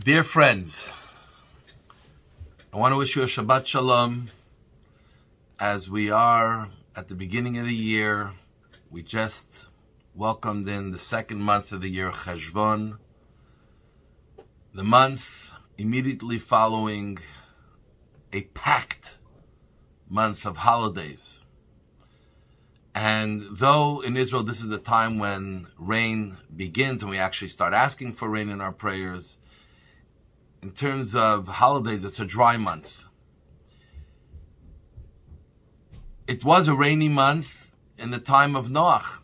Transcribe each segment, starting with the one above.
Dear friends, I want to wish you a Shabbat Shalom as we are at the beginning of the year. We just welcomed in the second month of the year, Cheshvan, the month immediately following a packed month of holidays. And though in Israel this is the time when rain begins and we actually start asking for rain in our prayers, in terms of holidays, it's a dry month. It was a rainy month in the time of Noach,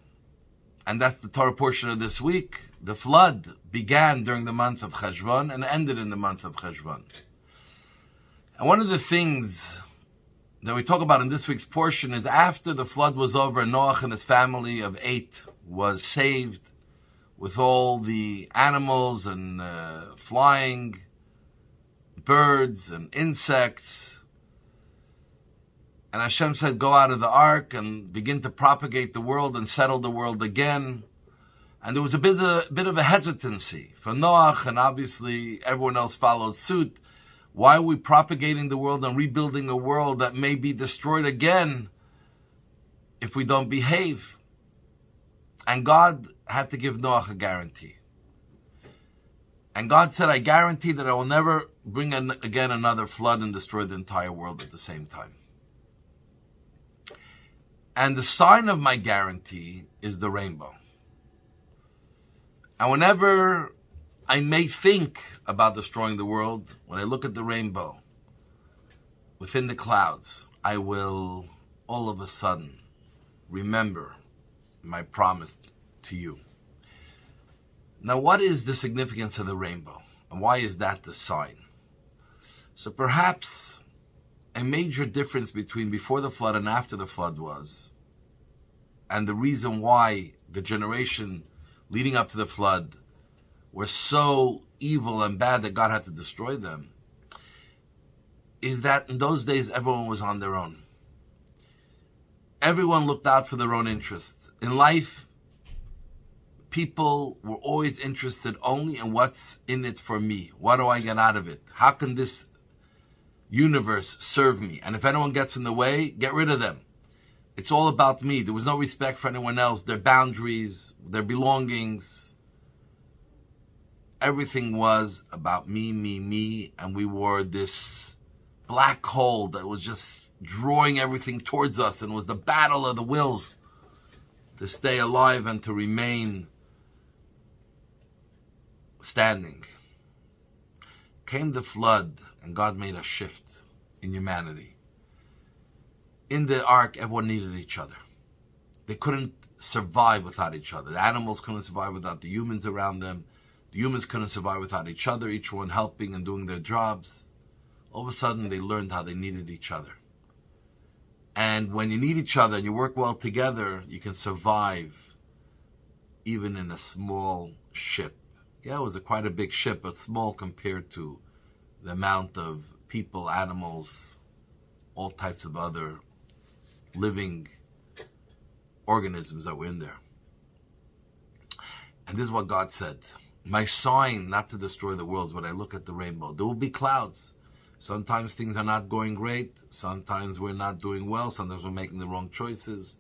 and that's the Torah portion of this week. The flood began during the month of Cheshvan and ended in the month of Cheshvan. And one of the things that we talk about in this week's portion is after the flood was over, Noach and his family of 8 was saved with all the animals and flying birds and insects. And Hashem said, go out of the ark and begin to propagate the world and settle the world again. And there was a bit of a hesitancy for Noach, and obviously everyone else followed suit. Why are we propagating the world and rebuilding a world that may be destroyed again if we don't behave? And God had to give Noach a guarantee. And God said, I guarantee that I will never bring again another flood and destroy the entire world at the same time. And the sign of my guarantee is the rainbow. And whenever I may think about destroying the world, when I look at the rainbow within the clouds, I will all of a sudden remember my promise to you. Now, what is the significance of the rainbow? And why is that the sign? So perhaps a major difference between before the flood and after the flood was, and the reason why the generation leading up to the flood were so evil and bad that God had to destroy them, is that in those days everyone was on their own. Everyone looked out for their own interest. In life, people were always interested only in what's in it for me. What do I get out of it? How can this universe serve me? And if anyone gets in the way, get rid of them. It's all about me. There was no respect for anyone else, their boundaries, their belongings. Everything was about me, me, me, and we were this black hole that was just drawing everything towards us, and it was the battle of the wills to stay alive and to remain standing. Came the flood, and God made a shift in humanity. In the ark, everyone needed each other. They couldn't survive without each other. The animals couldn't survive without the humans around them. The humans couldn't survive without each other, each one helping and doing their jobs. All of a sudden, they learned how they needed each other. And when you need each other and you work well together, you can survive even in a small ship. Yeah, it was quite a big ship, but small compared to the amount of people, animals, all types of other living organisms that were in there. And this is what God said. My sign not to destroy the world is when I look at the rainbow. There will be clouds. Sometimes things are not going great. Sometimes we're not doing well. Sometimes we're making the wrong choices.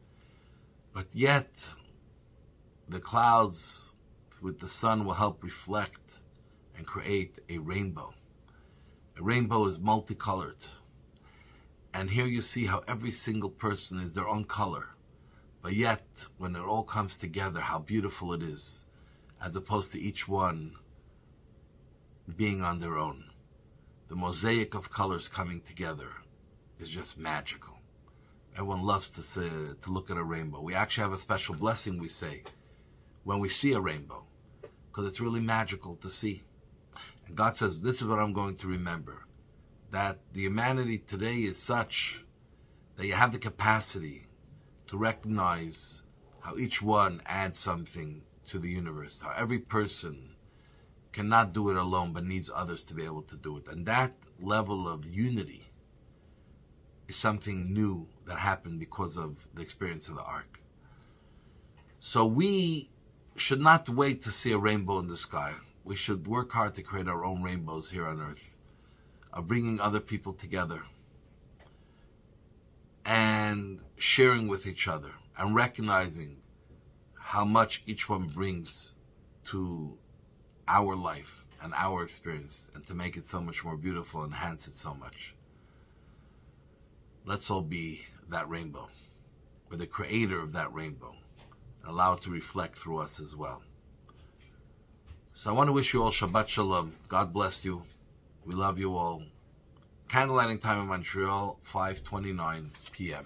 But yet, the clouds with the sun will help reflect and create a rainbow. A rainbow is multicolored. And here you see how every single person is their own color. But yet, when it all comes together, how beautiful it is, as opposed to each one being on their own. The mosaic of colors coming together is just magical. Everyone loves to look at a rainbow. We actually have a special blessing we say when we see a rainbow, because it's really magical to see. And God says, this is what I'm going to remember, that the humanity today is such that you have the capacity to recognize how each one adds something to the universe, how every person cannot do it alone but needs others to be able to do it. And that level of unity is something new that happened because of the experience of the ark. So we should not wait to see a rainbow in the sky. we should work hard to create our own rainbows here on earth, of bringing other people together and sharing with each other and recognizing how much each one brings to our life and our experience, and to make it so much more beautiful, enhance it so much. Let's all be that rainbow. We're the creator of that rainbow. Allow it to reflect through us as well. So I want to wish you all Shabbat Shalom. God bless you. We love you all. Candlelighting time in Montreal, 5:29 p.m.